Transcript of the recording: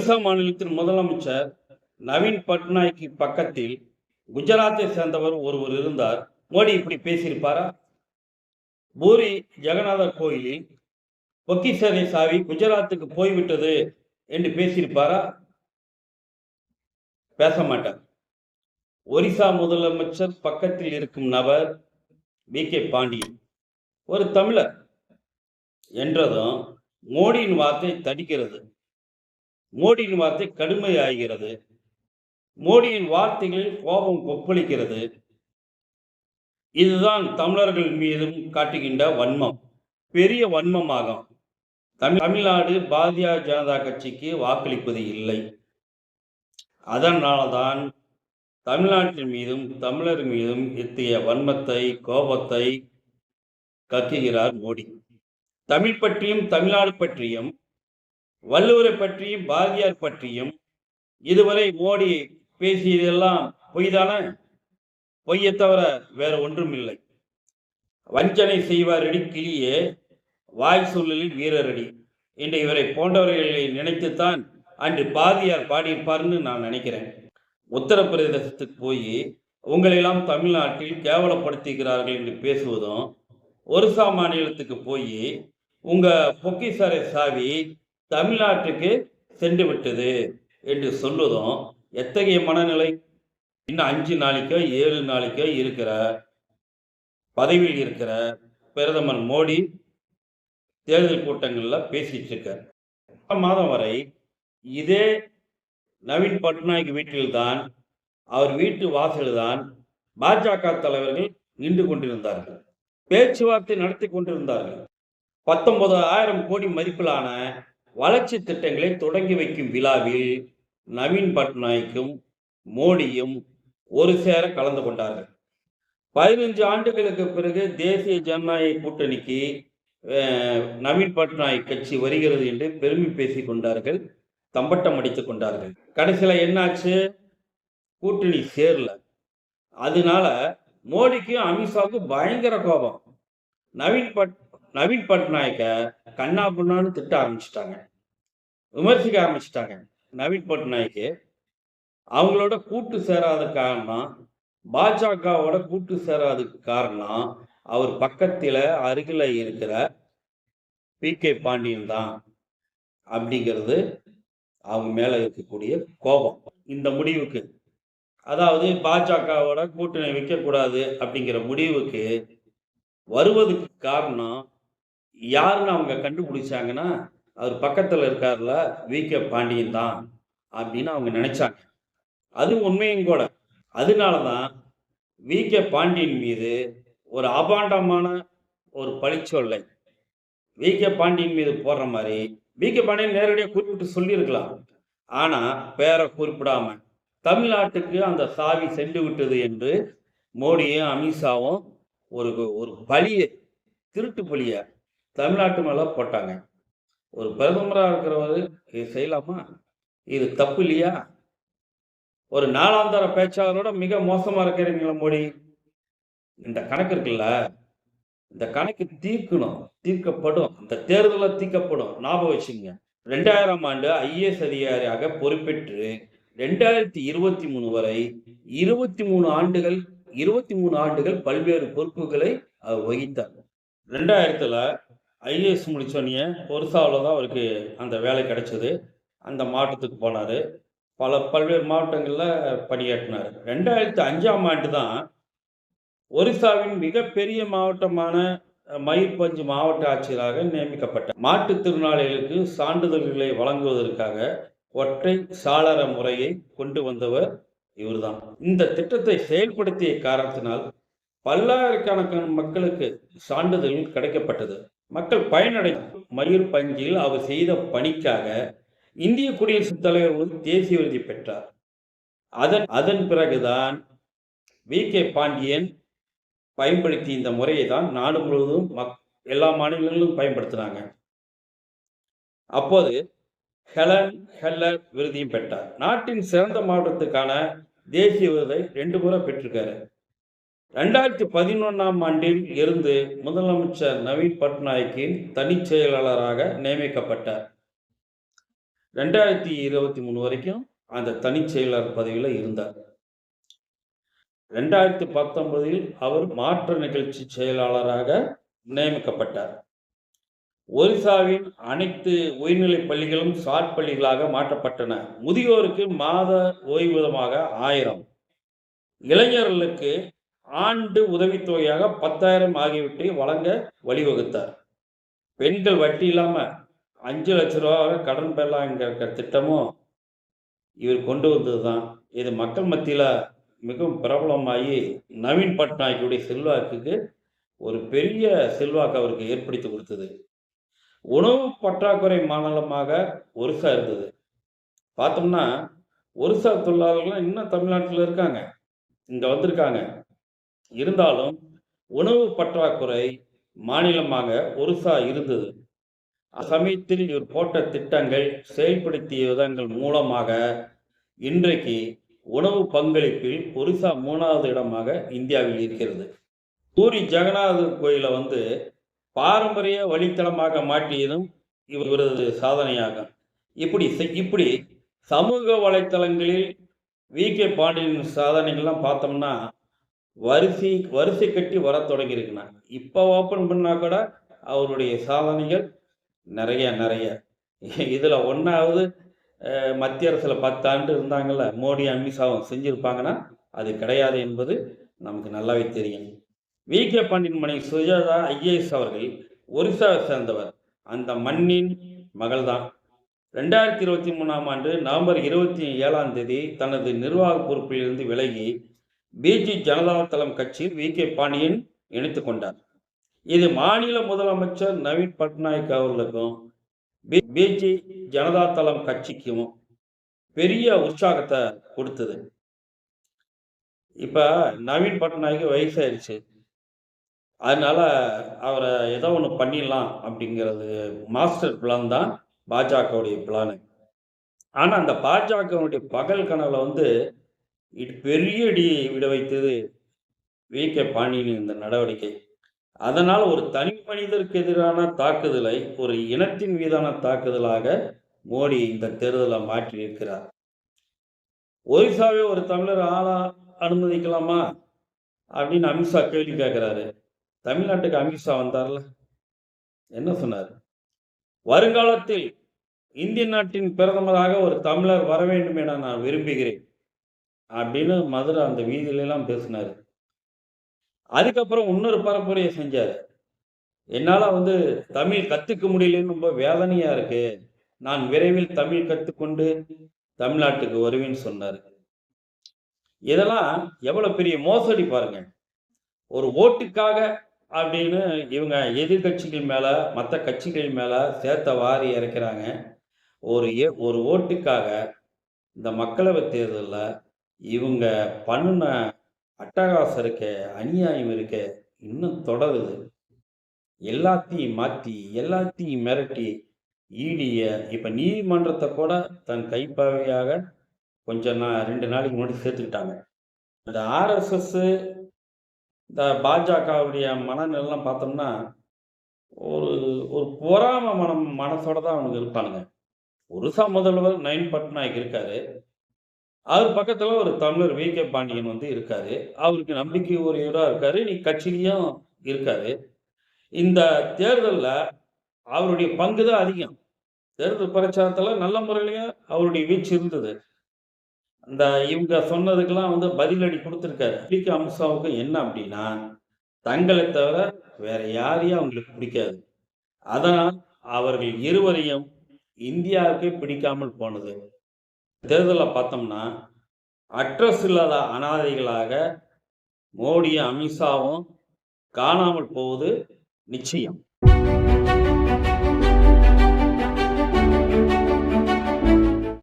ஒரிசா மாநிலத்தின் முதலமைச்சர் நவீன் பட்நாயக்கு பக்கத்தில் குஜராத்தை சேர்ந்தவர் ஒருவர் இருந்தார். மோடி இப்படி பேசியிருப்பாரா? பூரி ஜெகநாதர் கோயிலில் பொக்கிஷரை சாவி குஜராத்துக்கு போய்விட்டது என்று பேசியிருப்பாரா? பேச மாட்டார். ஒரிசா முதலமைச்சர் பக்கத்தில் இருக்கும் நபர் வி.கே. பாண்டியன், ஒரு தமிழர் என்றதும் மோடியின் வார்த்தை தடிக்கிறது. மோடியின் வார்த்தை கடுமையாகிறது. மோடியின் வார்த்தைகளில் கோபம் கொப்பளிக்கிறது. இதுதான் தமிழர்கள் மீதும் காட்டுகின்ற வன்மம், பெரிய வன்மமாகும். தமிழ்நாடு பாரதிய ஜனதா கட்சிக்கு வாக்களிப்பது இல்லை. அதனால்தான் தமிழ்நாட்டின் மீதும் தமிழர் மீதும் இத்தகைய வன்மத்தை, கோபத்தை கக்குகிறார் மோடி. தமிழ் பற்றியும் தமிழ்நாடு பற்றியும் வள்ளுவரை பற்றியும் பாரதியார் பற்றியும் இதுவரை மோடி பேசியதெல்லாம் பொய்தானே? பொய்யை தவிர வேற ஒன்றும் இல்லை. வஞ்சனை செய்வாரடி கிளியே, வாய் சொல்லலில் வீரரடி என்று இவரை போன்றவர்களை நினைத்துத்தான் அன்று பாரதியார் பாடியிருப்பார்னு நான் நினைக்கிறேன். உத்தரப்பிரதேசத்துக்கு போய் உங்களெல்லாம் தமிழ்நாட்டில் கேவலப்படுத்துகிறார்கள் என்று பேசுவதும், ஒரிசா மாநிலத்துக்கு போய் உங்க பொக்கிஷரை சாவி தமிழ்நாட்டுக்கு சென்று விட்டது என்று சொல்வதும் எத்தகைய மனநிலை? இன்னும் 5 நாளைக்கோ 7 நாளைக்கோ இருக்கிற பதவியில் இருக்கிற பிரதமர் மோடி தேர்தல் கூட்டங்களில் பேசிட்டு இருக்கார். மாதம் வரை இதே நவீன் பட்நாயக் வீட்டில்தான், அவர் வீட்டு வாசல்தான் பாஜக தலைவர்கள் நின்று கொண்டிருந்தார்கள், பேச்சுவார்த்தை நடத்தி கொண்டிருந்தார்கள். 19,000 கோடி மதிப்பிலான வளர்ச்சி திட்டங்களை தொடங்கி வைக்கும் விழாவில் நவீன் பட்நாயக்கும் மோடியும் ஒரு சேர கலந்து கொண்டார்கள். 15 ஆண்டுகளுக்கு பிறகு தேசிய ஜனநாயக கூட்டணிக்கு நவீன் பட்நாயக் கட்சி வருகிறது என்று பெருமை பேசிக் கொண்டார்கள், தம்பட்டம் அடித்துக் கொண்டார்கள். கடைசியில் என்னாச்சு? கூட்டணி சேரல. அதனால மோடிக்கும் அமித்ஷாவுக்கும் பயங்கர கோபம். நவீன் பட்நாயக்க கண்ணா புண்ணான்னு திட்ட ஆரம்பிச்சிட்டாங்க, விமர்சிக்க ஆரம்பிச்சிட்டாங்க. நவீன் பட்நாயக்கு அவங்களோட கூட்டு சேராத காரணம், பாஜகவோட கூட்டு சேராததுக்கு காரணம் அவர் பக்கத்தில் அருகில் இருக்கிற வி.கே. பாண்டியன் தான் அப்படிங்கிறது அவங்க மேலே இருக்கக்கூடிய கோபம். இந்த முடிவுக்கு, அதாவது பாஜகவோட கூட்டணி வைக்கக்கூடாது அப்படிங்கிற முடிவுக்கு வருவதுக்கு காரணம் யாருன்னு அவங்க கண்டுபிடிச்சாங்கன்னா, அவர் பக்கத்தில் இருக்கார்ல வி.கே. பாண்டியன் தான் அப்படின்னு அவங்க நினைச்சாங்க. அது உண்மையும் கூட. அதனால தான் வி.கே. பாண்டியன் மீது ஒரு அபாண்டமான ஒரு பழிச்சொல்லை வி.கே. பாண்டியன் மீது போடுற மாதிரி வி.கே. பாண்டியன் நேரடியாக குறிப்பிட்டு சொல்லியிருக்கலாம். ஆனால் பேரை குறிப்பிடாம தமிழ்நாட்டுக்கு அந்த சாவி சென்று விட்டது என்று மோடியும் அமித்ஷாவும் ஒரு பழியை, திருட்டு பழியை தமிழ்நாட்டு மேலே போட்டாங்க. ஒரு பிரதமராக இருக்கிறவர் இது செய்யலாமா? இது தப்பு இல்லையா? ஒரு 4ஆம் தர பேச்சாளரோட மிக மோசமாக இருக்கிறீங்களா மோடி? இந்த கணக்கு இருக்குல்ல, இந்த கணக்கு தீர்க்கப்படும். இந்த தேர்தலில் தீர்க்கப்படும். ஞாபகம் வச்சுங்க. 2000ஆம் ஆண்டு ஐஏஎஸ் அதிகாரியாக பொறுப்பேற்று 2023 வரை 23 ஆண்டுகள் பல்வேறு பொறுப்புகளை அவர் வகித்தார். 2000ல் ஐஏஎஸ் முடிச்சோடனே ஒரிசாவில் தான் அவருக்கு அந்த வேலை கிடைச்சது. அந்த மாவட்டத்துக்கு போனார், பல்வேறு மாவட்டங்களில் பணியாற்றினார். 2005ஆம் ஆண்டு தான் ஒரிசாவின் மிகப்பெரிய மாவட்டமான மயூர்பஞ்ச் மாவட்ட ஆட்சியராக நியமிக்கப்பட்டார். மாற்றுத்திறனாளிகளுக்கு சான்றிதழ்களை வழங்குவதற்காக ஒற்றை சாளர முறையை கொண்டு வந்தவர் இவர்தான். இந்த திட்டத்தை செயல்படுத்திய காரணத்தினால் பல்லாயிரக்கணக்கான மக்களுக்கு சான்றிதழ்கள் கிடைக்கப்பட்டது. மக்கள் பயனடைந்தார். மயூர்பஞ்சில் அவர் செய்த பணிக்காக இந்திய குடியரசுத் தலைவர் தேசிய விருதை பெற்றார். அதன் பிறகுதான் வி.கே. பாண்டியன் பயன்படுத்தி இந்த முறையை தான் நாடு முழுவதும் எல்லா மாநிலங்களிலும் பயன்படுத்தினாங்க. அப்போது ஹெலன் ஹெல்லர் விருதையும் பெற்றார். நாட்டின் சிறந்த மாவட்டத்துக்கான தேசிய விருதை 2 முறை பெற்றிருக்காரு. 2011ஆம் ஆண்டில் இருந்து முதலமைச்சர் நவீன் பட்நாயக்கின் தனிச் செயலாளராக நியமிக்கப்பட்டார். 2023 வரைக்கும் அந்த தனிச் செயலர் பதவியில இருந்தார். 2019 அவர் மாற்று நிகழ்ச்சி செயலாளராக நியமிக்கப்பட்டார். ஒரிசாவின் அனைத்து உயர்நிலைப் பள்ளிகளும் சாட் பள்ளிகளாக மாற்றப்பட்டன. முதியோருக்கு மாத ஓய்வூதியமாக 1000, இளைஞர்களுக்கு ஆண்டு உதவித்தொகையாக 10,000 ஆகியவற்றை வழங்க வழிவகுத்தார். பெண்கள் வட்டி இல்லாம 5 லட்ச ரூபாய் கடன் பெறலாங்கிற திட்டமும் இவர் கொண்டு வந்தது தான். இது மக்கள் மத்தியில மிகவும் பிரபலமாகி நவீன் பட்நாயக்குடைய செல்வாக்குக்கு ஒரு பெரிய செல்வாக்கு அவருக்கு ஏற்படுத்தி கொடுத்தது. உணவு பற்றாக்குறை மாநிலமாக ஒரிசா இருந்தது. பார்த்தோம்னா ஒரிசா தொழிலாளர்கள்லாம் இன்னும் தமிழ்நாட்டில் இருக்காங்க, இங்க வந்திருக்காங்க. இருந்தாலும் உணவு பற்றாக்குறை மாநிலமாக ஒரிசா இருந்தது. சமயத்தில் இவர் போட்ட திட்டங்கள், செயல்படுத்திய விதங்கள் மூலமாக இன்றைக்கு உணவு பங்களிப்பில் ஒரிசா 3வது இடமாக இந்தியாவில் இருக்கிறது. பூரி ஜெகநாதர் கோயிலை பாரம்பரிய வழித்தளமாக மாற்றியதும் இவரது சாதனையாகும். இப்படி சமூக வலைத்தளங்களில் வி.கே. பாண்டியன் சாதனைகள்லாம் பார்த்தோம்னா வரிசை கட்டி வர தொடங்கியிருக்குண்ணா. இப்போ ஓப்பன் பண்ணால் கூட அவருடைய சாதனைகள் நிறைய இதில் ஒன்றாவது மத்திய அரசில் 10 ஆண்டு இருந்தாங்கள்ல, மோடி அமித்ஷாவும் செஞ்சுருப்பாங்கன்னா அது கிடையாது என்பது நமக்கு நல்லாவே தெரியும். வி.கே. பாண்டியன் மனைவி சுஜாதா ஐஏஎஸ் அவர்கள் ஒரிசாவை சேர்ந்தவர். அந்த மண்ணின் மகள்தான். 2023ஆம் ஆண்டு நவம்பர் 27ஆம் தேதி தனது நிர்வாக பொறுப்பிலிருந்து விலகி பிஜு ஜனதா தளம் கட்சியில் வி.கே. பாண்டியன் இணைத்து கொண்டார். இது மாநில முதலமைச்சர் நவீன் பட்நாயக் அவர்களுக்கும் பிஜு ஜனதா தளம் கட்சிக்கும் பெரிய உற்சாகத்தை கொடுத்தது. இப்ப நவீன் பட்நாயக் வயசாயிருச்சு, அதனால அவரை ஏதோ ஒன்று பண்ணிடலாம் அப்படிங்கிறது மாஸ்டர் பிளான் தான் பாஜகவுடைய பிளானு. ஆனால் அந்த பாஜகவுடைய பகல் கனவுல பெரிய இடி விட வைத்தது வி.கே. பாண்டியனின் இந்த நடவடிக்கை. அதனால் ஒரு தனி மனிதருக்கு எதிரான தாக்குதலை ஒரு இனத்தின் மீதான தாக்குதலாக மோடி இந்த தேர்தலை மாற்றி இருக்கிறார். ஒரிசாவே ஒரு தமிழர் ஆளா அனுமதிக்கலாமா அப்படின்னு அமித்ஷா கேள்வி கேட்கிறாரு. தமிழ்நாட்டுக்கு அமித்ஷா வந்தார்ல, என்ன சொன்னார்? வருங்காலத்தில் இந்திய நாட்டின் பிரதமராக ஒரு தமிழர் வர வேண்டும் என நான் விரும்புகிறேன் அப்படின்னு மதுரை அந்த வீதியிலெல்லாம் பேசினார். அதுக்கப்புறம் இன்னொரு பரப்புரையை செஞ்சார். என்னால் தமிழ் கற்றுக்க முடியலன்னு ரொம்ப வேதனையாக இருக்கு, நான் விரைவில் தமிழ் கற்றுக்கொண்டு தமிழ்நாட்டுக்கு வருவேன்னு சொன்னார். இதெல்லாம் எவ்வளோ பெரிய மோசடி பாருங்க. ஒரு ஓட்டுக்காக அப்படின்னு இவங்க எதிர்கட்சிகள் மேலே, மற்ற கட்சிகள் மேலே சேர்த்த வாரி இறக்கிறாங்க. ஒரு ஓட்டுக்காக இந்த மக்களவைத் தேர்தலில் இவங்க பண்ணின அட்டகாசம் இருக்க, அநியாயம் இருக்க இன்னும் தொடருது. எல்லாத்தையும் மாற்றி, எல்லாத்தையும் மிரட்டி ஈடிய இப்போ நீதிமன்றத்தை கூட தன் கைப்பாவையாக 2 நாளைக்கு முன்னாடி சேர்த்துக்கிட்டாங்க. இந்த ஆர்எஸ்எஸ், இந்த பாஜகவுடைய மனநிலாம் பார்த்தோம்னா ஒரு பொறாம மனசோட தான் அவங்க இருப்பானுங்க. ஒரிசா முதல்வர் நவீன் பட்நாயக் இருக்காரு, அவர் பக்கத்தில் ஒரு தமிழர் வி.கே. பாண்டியன் இருக்காரு. அவருக்கு நம்பிக்கை உரியவராக இருக்காரு, நீ கட்சியிலையும் இருக்காரு. இந்த தேர்தலில் அவருடைய பங்கு தான் அதிகம். தேர்தல் பிரச்சாரத்தில் நல்ல முறையிலேயே அவருடைய வீச்சு இருந்தது. இந்த இவங்க சொன்னதுக்கெல்லாம் பதிலடி கொடுத்துருக்காரு. பிடிக்க அமித்ஷாவுக்கு என்ன அப்படின்னா, தங்களை தவிர வேற யாரையும் அவங்களுக்கு பிடிக்காது. அதனால் அவர்கள் இருவரையும் இந்தியாவுக்கே பிடிக்காமல் போனது. தேர்தலில் பார்த்தோம்னா அட்ரஸ் இல்லாத அனாதைகளாக மோடியும் அமித்ஷாவும் காணாமல் போவது நிச்சயம்.